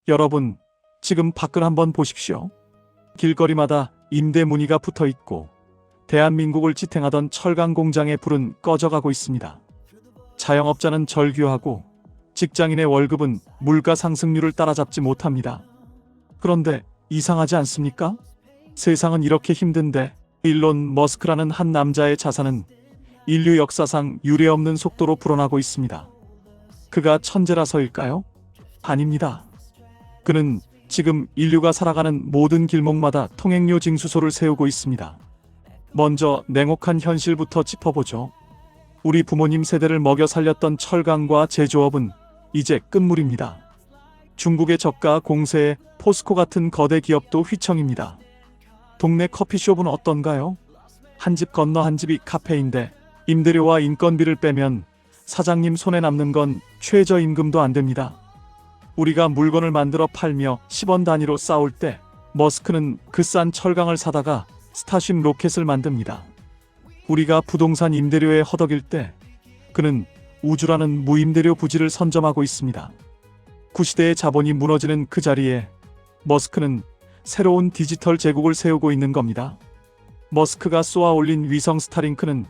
여러분, 지금 밖을 한번 보십시오. 길거리마다 임대 문의가 붙어 있고 대한민국을 지탱하던 철강 공장의 불은 꺼져가고 있습니다. 자영업자는 절규하고 직장인의 월급은 물가 상승률을 따라잡지 못합니다. 그런데 이상하지 않습니까? 세상은 이렇게 힘든데 일론 머스크라는 한 남자의 자산은 인류 역사상 유례없는 속도로 불어나고 있습니다. 그가 천재라서일까요? 아닙니다. 그는 지금 인류가 살아가는 모든 길목마다 통행료 징수소를 세우고 있습니다. 먼저 냉혹한 현실부터 짚어보죠. 우리 부모님 세대를 먹여 살렸던 철강과 제조업은 이제 끝물입니다. 중국의 저가 공세에 포스코 같은 거대 기업도 휘청입니다. 동네 커피숍은 어떤가요? 한 집 건너 한 집이 카페인데 임대료와 인건비를 빼면 사장님 손에 남는 건 최저임금도 안 됩니다. 우리가 물건을 만들어 팔며 10원 단위로 싸울 때 머스크는 그 싼 철강을 사다가 스타쉽 로켓을 만듭니다. 우리가 부동산 임대료에 허덕일 때 그는 우주라는 무임대료 부지를 선점하고 있습니다. 구시대의 자본이 무너지는 그 자리에 머스크는 새로운 디지털 제국을 세우고 있는 겁니다. 머스크가 쏘아 올린 위성 스타링크는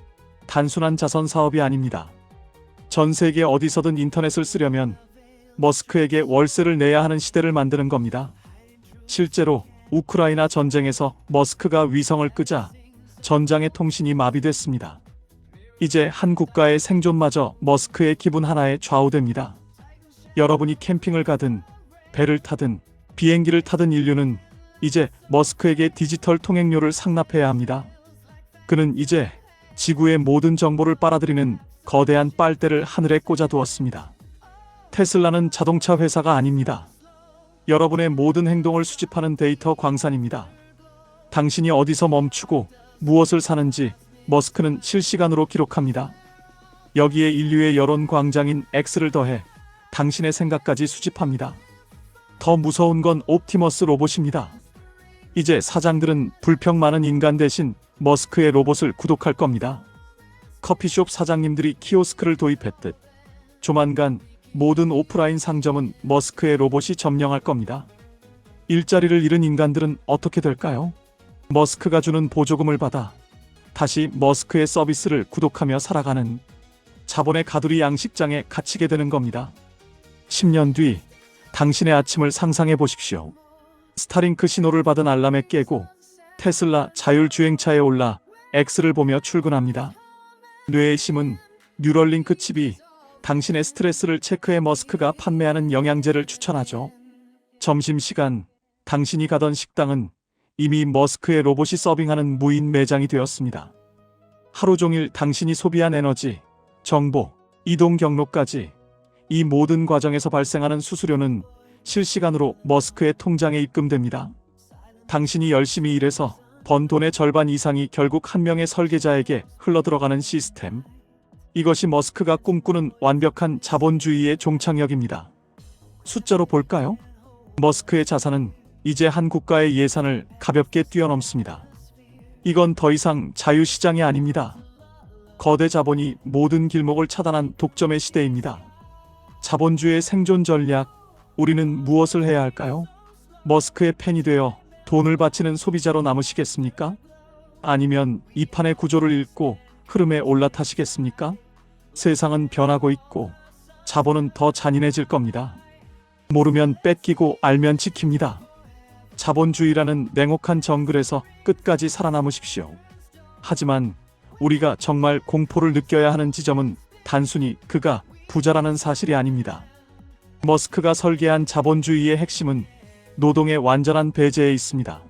단순한 자선 사업이 아닙니다. 전 세계 어디서든 인터넷을 쓰려면 머스크에게 월세를 내야 하는 시대를 만드는 겁니다. 실제로 우크라이나 전쟁에서 머스크가 위성을 끄자 전장의 통신이 마비됐습니다. 이제 한 국가의 생존마저 머스크의 기분 하나에 좌우됩니다. 여러분이 캠핑을 가든 배를 타든 비행기를 타든 인류는 이제 머스크에게 디지털 통행료를 상납해야 합니다. 그는 이제 지구의 모든 정보를 빨아들이는 거대한 빨대를 하늘에 꽂아두었습니다. 테슬라는 자동차 회사가 아닙니다. 여러분의 모든 행동을 수집하는 데이터 광산입니다. 당신이 어디서 멈추고 무엇을 사는지 머스크는 실시간으로 기록합니다. 여기에 인류의 여론 광장인 X를 더해 당신의 생각까지 수집합니다. 더 무서운 건 옵티머스 로봇입니다. 이제 사장들은 불평 많은 인간 대신 머스크의 로봇을 구독할 겁니다. 커피숍 사장님들이 키오스크를 도입했듯 조만간 모든 오프라인 상점은 머스크의 로봇이 점령할 겁니다. 일자리를 잃은 인간들은 어떻게 될까요? 머스크가 주는 보조금을 받아 다시 머스크의 서비스를 구독하며 살아가는 자본의 가두리 양식장에 갇히게 되는 겁니다. 10년 뒤 당신의 아침을 상상해 보십시오. 스타링크 신호를 받은 알람에 깨고 테슬라 자율주행차에 올라 X를 보며 출근합니다. 뇌에 심은 뉴럴링크 칩이 당신의 스트레스를 체크해 머스크가 판매하는 영양제를 추천하죠. 점심시간 당신이 가던 식당은 이미 머스크의 로봇이 서빙하는 무인 매장이 되었습니다. 하루 종일 당신이 소비한 에너지, 정보, 이동 경로까지 이 모든 과정에서 발생하는 수수료는 실시간으로 머스크의 통장에 입금됩니다. 당신이 열심히 일해서 번 돈의 절반 이상이 결국 한 명의 설계자에게 흘러들어가는 시스템. 이것이 머스크가 꿈꾸는 완벽한 자본주의의 종착역입니다. 숫자로 볼까요? 머스크의 자산은 이제 한 국가의 예산을 가볍게 뛰어넘습니다. 이건 더 이상 자유시장이 아닙니다. 거대 자본이 모든 길목을 차단한 독점의 시대입니다. 자본주의의 생존 전략, 우리는 무엇을 해야 할까요? 머스크의 팬이 되어 돈을 바치는 소비자로 남으시겠습니까? 아니면 이 판의 구조를 읽고 흐름에 올라타시겠습니까? 세상은 변하고 있고 자본은 더 잔인해질 겁니다. 모르면 뺏기고 알면 지킵니다. 자본주의라는 냉혹한 정글에서 끝까지 살아남으십시오. 하지만 우리가 정말 공포를 느껴야 하는 지점은 단순히 그가 부자라는 사실이 아닙니다. 머스크가 설계한 자본주의의 핵심은 노동의 완전한 배제에 있습니다.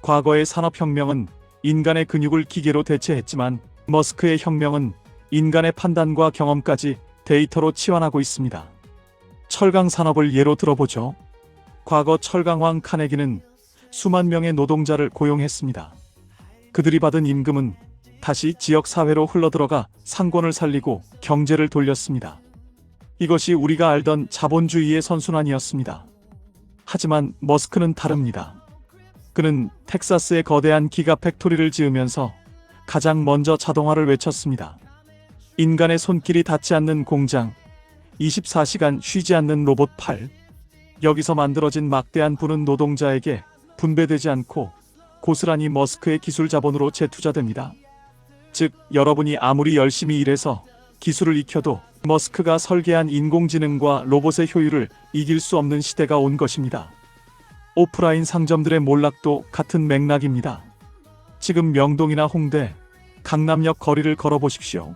과거의 산업혁명은 인간의 근육을 기계로 대체했지만 머스크의 혁명은 인간의 판단과 경험까지 데이터로 치환하고 있습니다. 철강 산업을 예로 들어보죠. 과거 철강왕 카네기는 수만 명의 노동자를 고용했습니다. 그들이 받은 임금은 다시 지역사회로 흘러들어가 상권을 살리고 경제를 돌렸습니다. 이것이 우리가 알던 자본주의의 선순환이었습니다. 하지만 머스크는 다릅니다. 그는 텍사스의 거대한 기가 팩토리를 지으면서 가장 먼저 자동화를 외쳤습니다. 인간의 손길이 닿지 않는 공장, 24시간 쉬지 않는 로봇 팔. 여기서 만들어진 막대한 부는 노동자에게 분배되지 않고 고스란히 머스크의 기술 자본으로 재투자됩니다. 즉, 여러분이 아무리 열심히 일해서 기술을 익혀도 머스크가 설계한 인공지능과 로봇의 효율을 이길 수 없는 시대가 온 것입니다. 오프라인 상점들의 몰락도 같은 맥락입니다. 지금 명동이나 홍대, 강남역 거리를 걸어보십시오.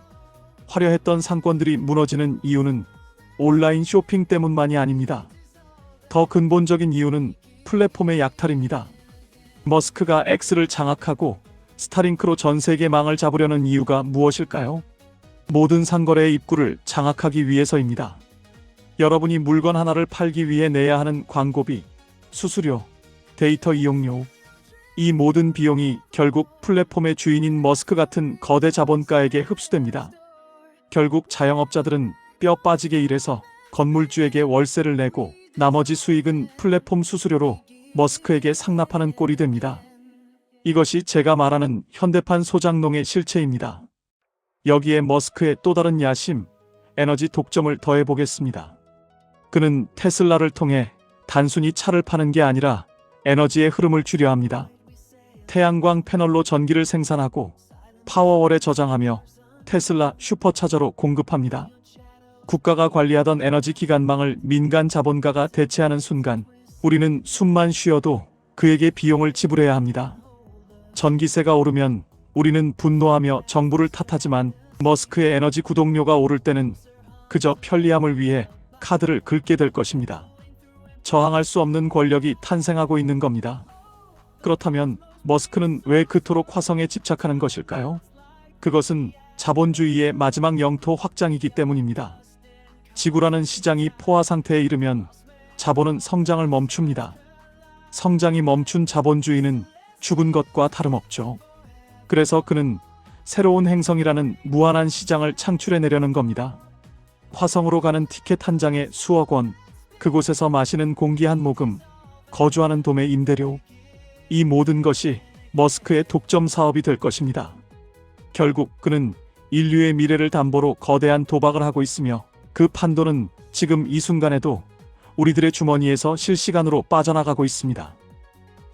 화려했던 상권들이 무너지는 이유는 온라인 쇼핑 때문만이 아닙니다. 더 근본적인 이유는 플랫폼의 약탈입니다. 머스크가 X를 장악하고 스타링크로 전 세계망을 잡으려는 이유가 무엇일까요? 모든 상거래의 입구를 장악하기 위해서입니다. 여러분이 물건 하나를 팔기 위해 내야 하는 광고비, 수수료, 데이터 이용료, 이 모든 비용이 결국 플랫폼의 주인인 머스크 같은 거대 자본가에게 흡수됩니다. 결국 자영업자들은 뼈 빠지게 일해서 건물주에게 월세를 내고 나머지 수익은 플랫폼 수수료로 머스크에게 상납하는 꼴이 됩니다. 이것이 제가 말하는 현대판 소장농의 실체입니다. 여기에 머스크의 또 다른 야심, 에너지 독점을 더해보겠습니다. 그는 테슬라를 통해 단순히 차를 파는 게 아니라 에너지의 흐름을 줄여 합니다. 태양광 패널로 전기를 생산하고 파워월에 저장하며 테슬라 슈퍼차저로 공급합니다. 국가가 관리하던 에너지 기관망을 민간 자본가가 대체하는 순간 우리는 숨만 쉬어도 그에게 비용을 지불해야 합니다. 전기세가 오르면 우리는 분노하며 정부를 탓하지만 머스크의 에너지 구독료가 오를 때는 그저 편리함을 위해 카드를 긁게 될 것입니다. 저항할 수 없는 권력이 탄생하고 있는 겁니다. 그렇다면 머스크는 왜 그토록 화성에 집착하는 것일까요? 그것은 자본주의의 마지막 영토 확장이기 때문입니다. 지구라는 시장이 포화 상태에 이르면 자본은 성장을 멈춥니다. 성장이 멈춘 자본주의는 죽은 것과 다름없죠. 그래서 그는 새로운 행성이라는 무한한 시장을 창출해내려는 겁니다. 화성으로 가는 티켓 한 장에 수억 원, 그곳에서 마시는 공기 한 모금, 거주하는 돔의 임대료, 이 모든 것이 머스크의 독점 사업이 될 것입니다. 결국 그는 인류의 미래를 담보로 거대한 도박을 하고 있으며 그 판도는 지금 이 순간에도 우리들의 주머니에서 실시간으로 빠져나가고 있습니다.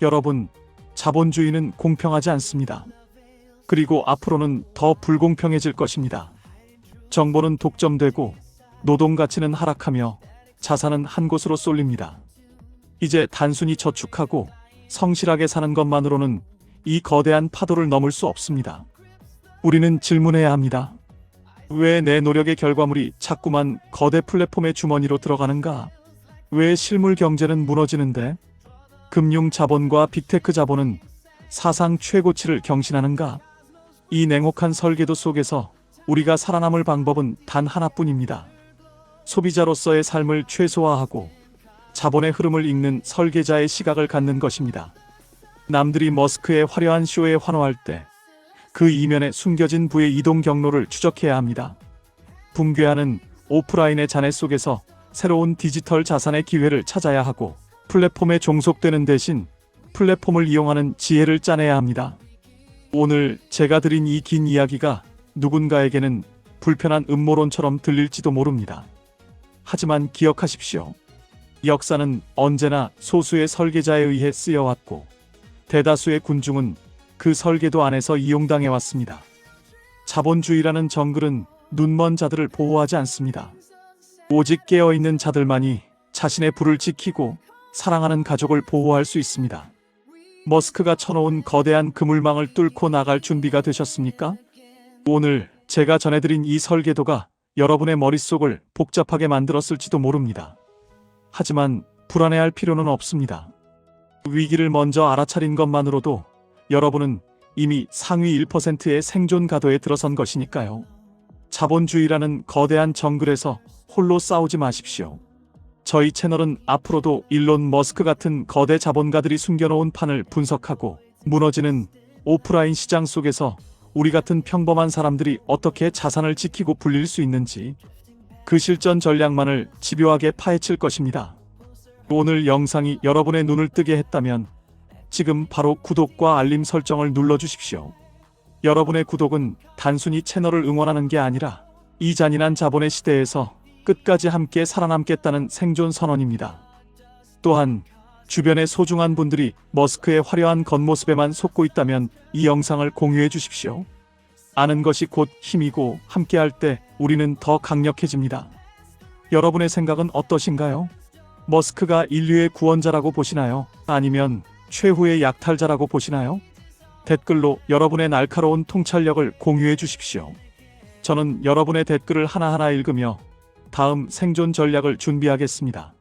여러분, 자본주의는 공평하지 않습니다. 그리고 앞으로는 더 불공평해질 것입니다. 정보는 독점되고 노동 가치는 하락하며 자산은 한 곳으로 쏠립니다. 이제 단순히 저축하고 성실하게 사는 것만으로는 이 거대한 파도를 넘을 수 없습니다. 우리는 질문해야 합니다. 왜 내 노력의 결과물이 자꾸만 거대 플랫폼의 주머니로 들어가는가? 왜 실물 경제는 무너지는데? 금융 자본과 빅테크 자본은 사상 최고치를 경신하는가? 이 냉혹한 설계도 속에서 우리가 살아남을 방법은 단 하나뿐입니다. 소비자로서의 삶을 최소화하고 자본의 흐름을 읽는 설계자의 시각을 갖는 것입니다. 남들이 머스크의 화려한 쇼에 환호할 때 그 이면에 숨겨진 부의 이동 경로를 추적해야 합니다. 붕괴하는 오프라인의 잔해 속에서 새로운 디지털 자산의 기회를 찾아야 하고 플랫폼에 종속되는 대신 플랫폼을 이용하는 지혜를 짜내야 합니다. 오늘 제가 드린 이 긴 이야기가 누군가에게는 불편한 음모론처럼 들릴지도 모릅니다. 하지만 기억하십시오. 역사는 언제나 소수의 설계자에 의해 쓰여왔고 대다수의 군중은 그 설계도 안에서 이용당해왔습니다. 자본주의라는 정글은 눈먼 자들을 보호하지 않습니다. 오직 깨어있는 자들만이 자신의 부를 지키고 사랑하는 가족을 보호할 수 있습니다. 머스크가 쳐놓은 거대한 그물망을 뚫고 나갈 준비가 되셨습니까? 오늘 제가 전해드린 이 설계도가 여러분의 머릿속을 복잡하게 만들었을지도 모릅니다. 하지만 불안해할 필요는 없습니다. 위기를 먼저 알아차린 것만으로도 여러분은 이미 상위 1%의 생존 가도에 들어선 것이니까요. 자본주의라는 거대한 정글에서 홀로 싸우지 마십시오. 저희 채널은 앞으로도 일론 머스크 같은 거대 자본가들이 숨겨놓은 판을 분석하고 무너지는 오프라인 시장 속에서 우리 같은 평범한 사람들이 어떻게 자산을 지키고 불릴 수 있는지 그 실전 전략만을 집요하게 파헤칠 것입니다. 오늘 영상이 여러분의 눈을 뜨게 했다면 지금 바로 구독과 알림 설정을 눌러주십시오. 여러분의 구독은 단순히 채널을 응원하는 게 아니라 이 잔인한 자본의 시대에서 끝까지 함께 살아남겠다는 생존 선언입니다. 또한 주변의 소중한 분들이 머스크의 화려한 겉모습에만 속고 있다면 이 영상을 공유해 주십시오. 아는 것이 곧 힘이고 함께할 때 우리는 더 강력해집니다. 여러분의 생각은 어떠신가요? 머스크가 인류의 구원자라고 보시나요? 아니면 최후의 약탈자라고 보시나요? 댓글로 여러분의 날카로운 통찰력을 공유해 주십시오. 저는 여러분의 댓글을 하나하나 읽으며 다음 생존 전략을 준비하겠습니다.